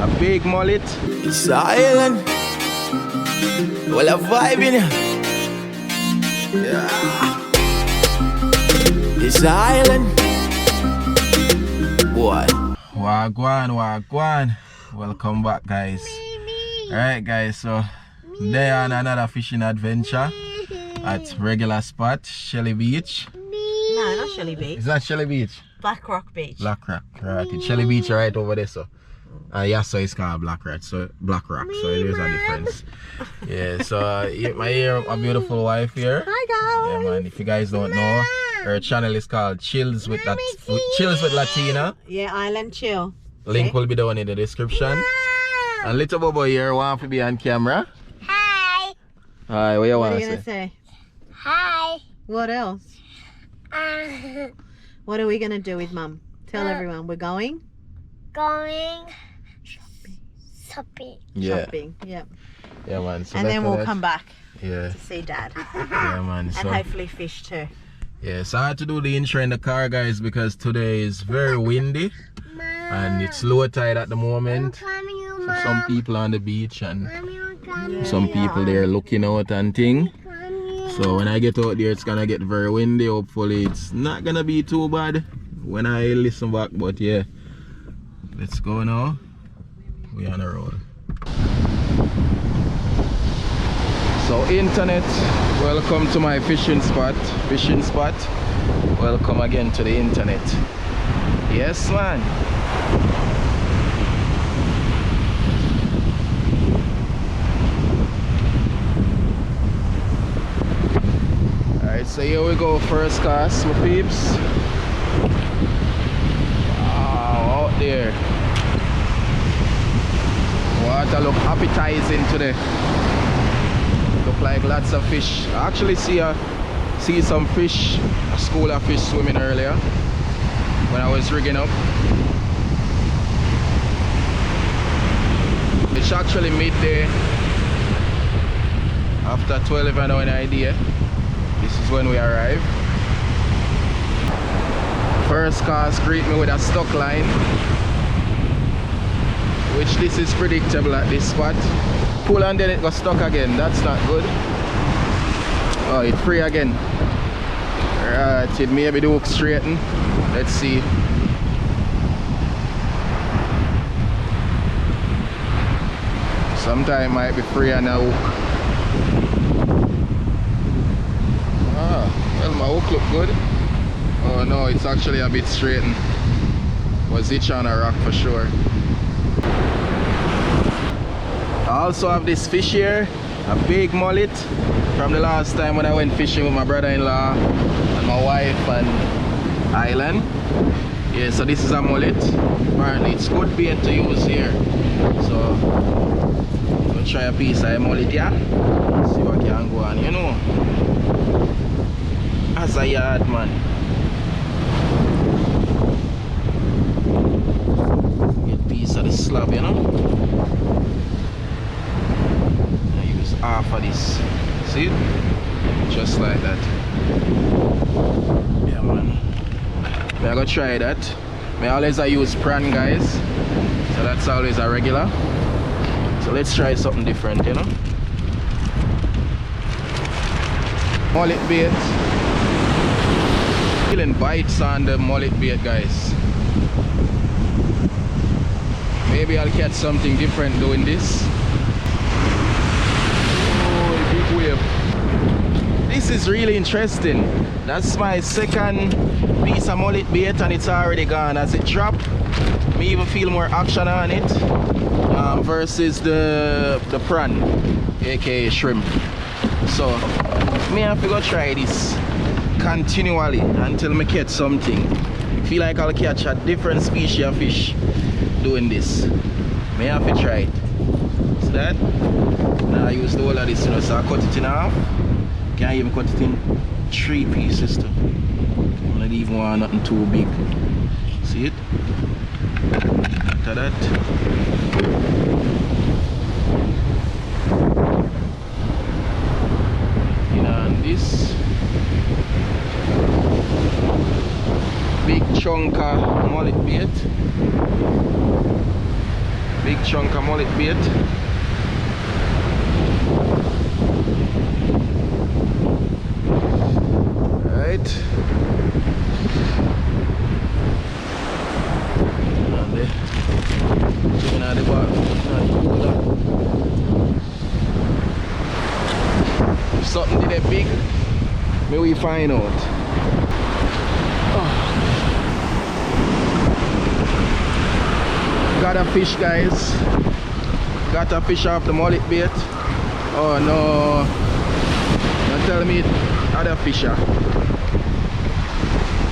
A big mullet. It's the island. Well, a vibe in it. Yeah. It's the island. Boy. Wagwan. Welcome back, guys. Alright, guys, so today on another fishing adventure at regular spot, Shelly Beach. No, not Shelly Beach. Is that Shelly Beach? Black Rock Beach. Black Rock, right. It's Shelly Beach right over there, so. Yeah, so it's called Black Rock, so Black Rock, so there's a difference. Yeah, so my beautiful wife here. Hi guys. Yeah, man. If you guys don't know, her channel is called Chills with Latina. Yeah, Island Chill. Link will be down in the description. And little Bobo here want to be on camera. Hi. Hi, what you What want are to you gonna say? say? Hi. What else? What are we gonna do with Mum? Tell everyone we're going Going shopping. Yeah. shopping. Yep. Yeah, man. So And then we'll that. come back Yeah. to see Dad. Yeah, man. And So hopefully fish too. yeah, so I had to do the intro in the car, guys, because today is very windy and it's low tide at the moment. So some people on the beach and some people there looking out and thing. So when I get out there, it's gonna get very windy. Hopefully it's not gonna be too bad when I listen back, but yeah, let's go now. We on a roll. So internet, welcome to my fishing spot. Welcome again to the internet. Yes, man. Alright, so here we go, first cast, my peeps. Wow, out there. Water look appetizing today. Look like lots of fish. I actually see some fish, a school of fish swimming earlier when I was rigging up. It's actually midday. After 12, I know an idea. This is when we arrive. First cast greet me with a stuck line, which this is predictable at this spot. Pull and then it got stuck again. That's not good. Oh, it's free again. Right, it maybe the hook straighten. Let's see. Sometime it might be free on a hook. Well, my hook look good. Oh no, it's actually a bit straightened. Was itch on a rock for sure. I also have this fish here, a big mullet from the last time when I went fishing with my brother-in-law and my wife and Island. Yeah, so this is a mullet. Apparently it's good bait to use here. So we'll try a piece of a mullet here. See what can go on, you know. As a yard, man. Get a piece of the slab, you know. I use half of this. See it? Just like that. Yeah, man. I'm gonna try that. I always use prawn, guys. So that's always a regular. So let's try something different, you know. Mullet bait. Feeling bites on the mullet bait, guys. Maybe I'll catch something different doing this. Oh, big wave. This is really interesting. That's my second piece of mullet bait and it's already gone. As it dropped, me even feel more action on it versus the prawn, aka shrimp. So me have to go try this continually until I catch something. Feel like I'll catch a different species of fish doing this. May have to try it. See that? Now I use the whole of this, you know, so I cut it in half. Can't even cut it in 3 pieces too. I don't even want nothing too big. See it? After that. And this big chunk of mullet bait. Big big chunk of mullet bait. Right. And the chicken at the back. If something did it big, may we find out. Oh. Got a fish, guys. Got a fish off the mullet bait. Oh no. Don't tell me other fisher.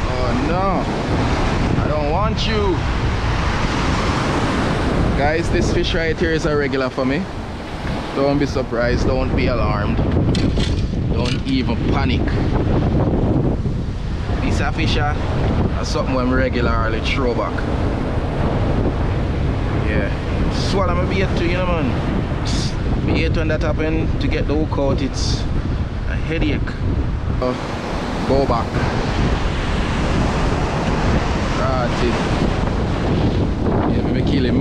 Oh no. I don't want you. Guys, this fish right here is a regular for me. Don't be surprised, don't be alarmed. Don't even panic. This a fisher is something when we regularly throw back. Yeah. Swallow my bait too, you know man. Bait when that happen, to get the hook out, it's a headache. Go back. That's it. Yeah, me kill him.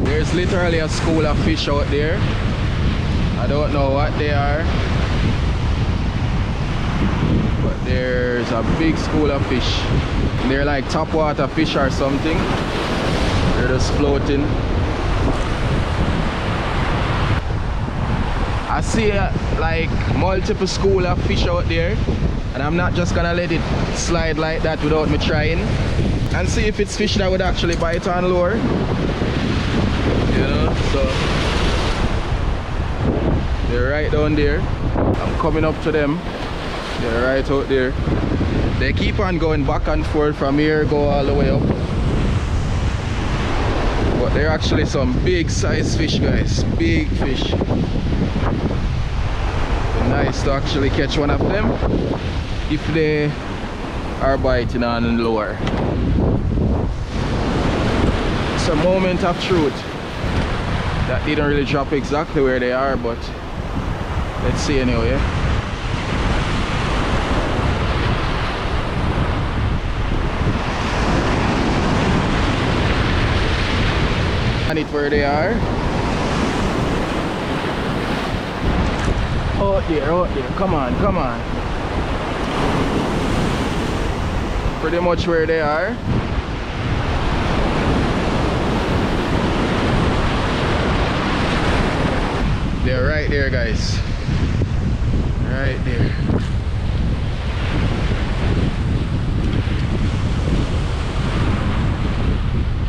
There's literally a school of fish out there. I don't know what they are, but there's a big school of fish. They're like topwater fish or something. They're just floating. I see like multiple school of fish out there, and I'm not just gonna let it slide like that without me trying and see if it's fish that would actually bite on lure, you know. So they're right down there. I'm coming up to them. They're right out there. They keep on going back and forth from here, go all the way up. But they're actually some big size fish, guys. Big fish. Nice to actually catch one of them if they are biting on lure. It's a moment of truth. That didn't really drop exactly where they are, but let's see anyway. And it where they are. Out there, come on, come on. Pretty much where they are. They're right there, guys. Right there.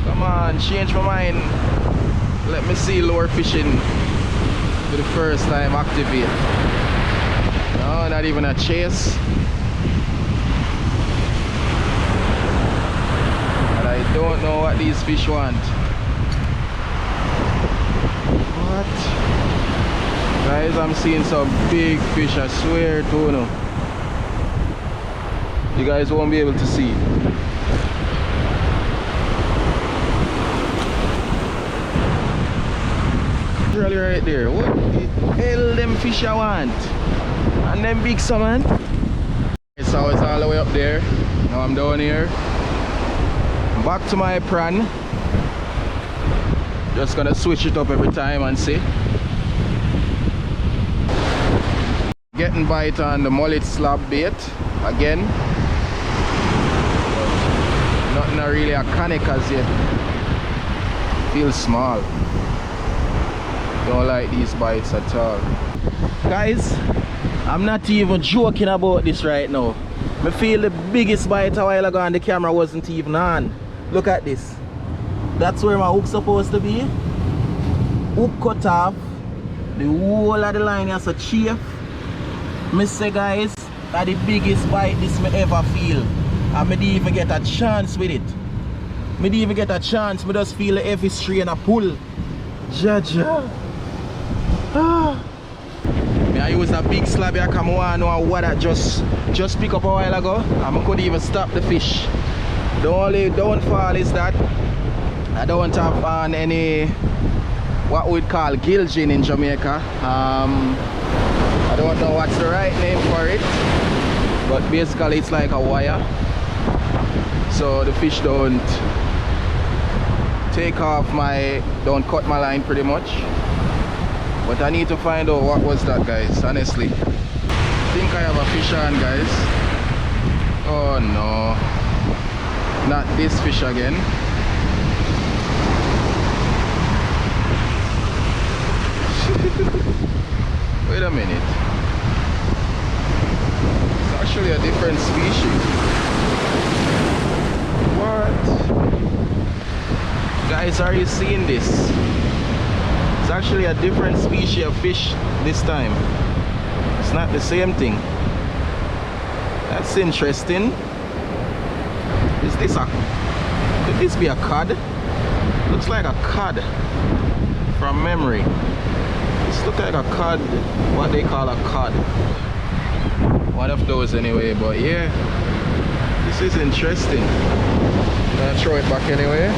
Come on, change my mind. Let me see lure fishing for the first time activate. No, not even a chase. And I don't know what these fish want. What? Guys, I'm seeing some big fish, I swear to you. You guys won't be able to see. Really right there. What the hell them fish I want? And them big salmon. So it's all the way up there. Now I'm down here. Back to my prawn. Just gonna switch it up every time and see. Getting bite on the mullet slab bait again. But nothing really iconic as yet. Feels small. Don't like these bites at all. Guys, I'm not even joking about this right now. I feel the biggest bite a while ago and the camera wasn't even on. Look at this. That's where my hook's supposed to be. Hook cut off. The whole of the line has a chafe. Me say, guys, that's the biggest bite this me ever feel. And me didn't even get a chance with it. Me didn't even get a chance. Me just feel the heavy strain a pull. Jaja. Ah. I use a big slab here come on what I just pick up a while ago. And I couldn't even stop the fish. The only downfall is that I don't have on any what we'd call gilgin in Jamaica. I don't know what's the right name for it, but basically it's like a wire, so the fish don't take off my, don't cut my line pretty much. But I need to find out what was that, guys, honestly. I think I have a fish on, guys. Oh no, not this fish again. Wait a minute. It's actually a different species. What? Guys, are you seeing this? It's actually a different species of fish this time. It's not the same thing. That's interesting. Is this a... Could this be a cod? Looks like a cod from memory. This looks like a cod, what they call a cod. One of those anyway, but yeah. This is interesting. I'm gonna throw it back anyway.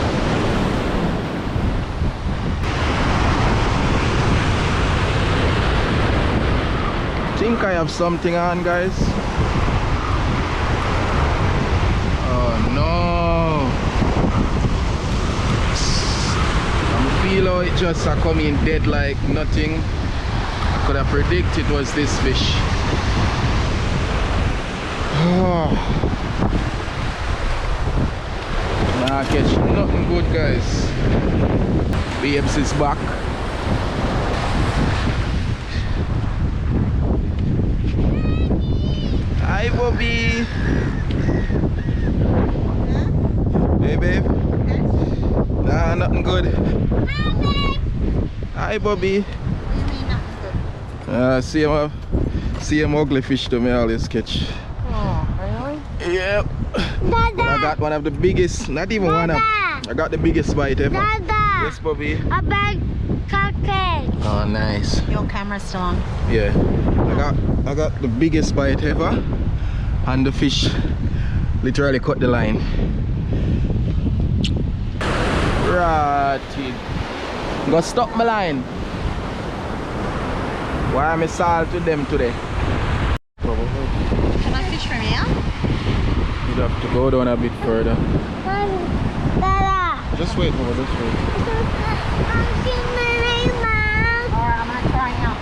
I think I have something on, guys. Oh no. I feel how it just come in dead like nothing. I could have predicted it was this fish. Oh. Nah, catch nothing good, guys. Babes is back. Hi, Bobby. Hey, babe. Nah, nothing good. Hi, Bobby. See him ugly fish to me always catch. Oh, really? Yep. Dada. I got one of the biggest, not even one of, I got the biggest bite ever. Dada. Yes, Bobby. A big cupcake. Oh, nice. Your camera's still on. Yeah. I got the biggest bite ever, and the fish literally cut the line. Ratty. Go stop my line. Why am I salt with them today? Can I fish from here? You'd have to go down a bit further. Dada. Just wait, Mama, just wait. I'm seeing my name, Mom. Alright, I'm gonna try out.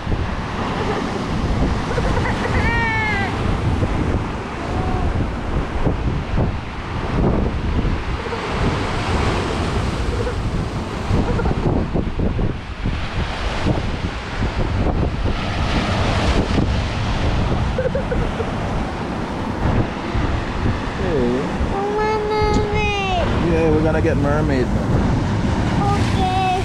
Yeah, we're gonna get mermaid now. Okay.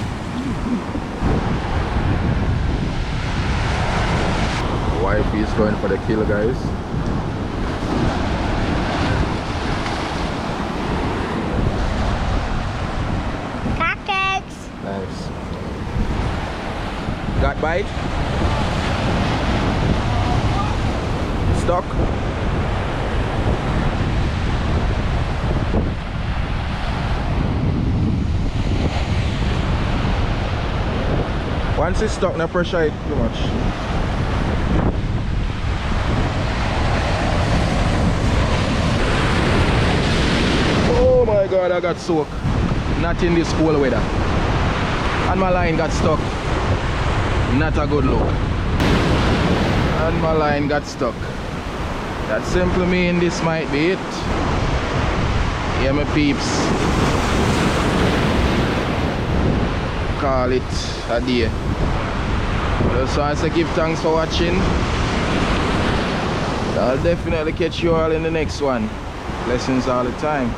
Wifey is going for the kill, guys. Cupcakes. Nice. Got bite? Stuck? Once it's stuck, no pressure it too much. Oh my god, I got soaked. Not in this cold weather. And my line got stuck. Not a good look. And my line got stuck. That simply means this might be it. Yeah, my peeps. Call it a day. Just want to give thanks for watching. I'll definitely catch you all in the next one. Blessings all the time.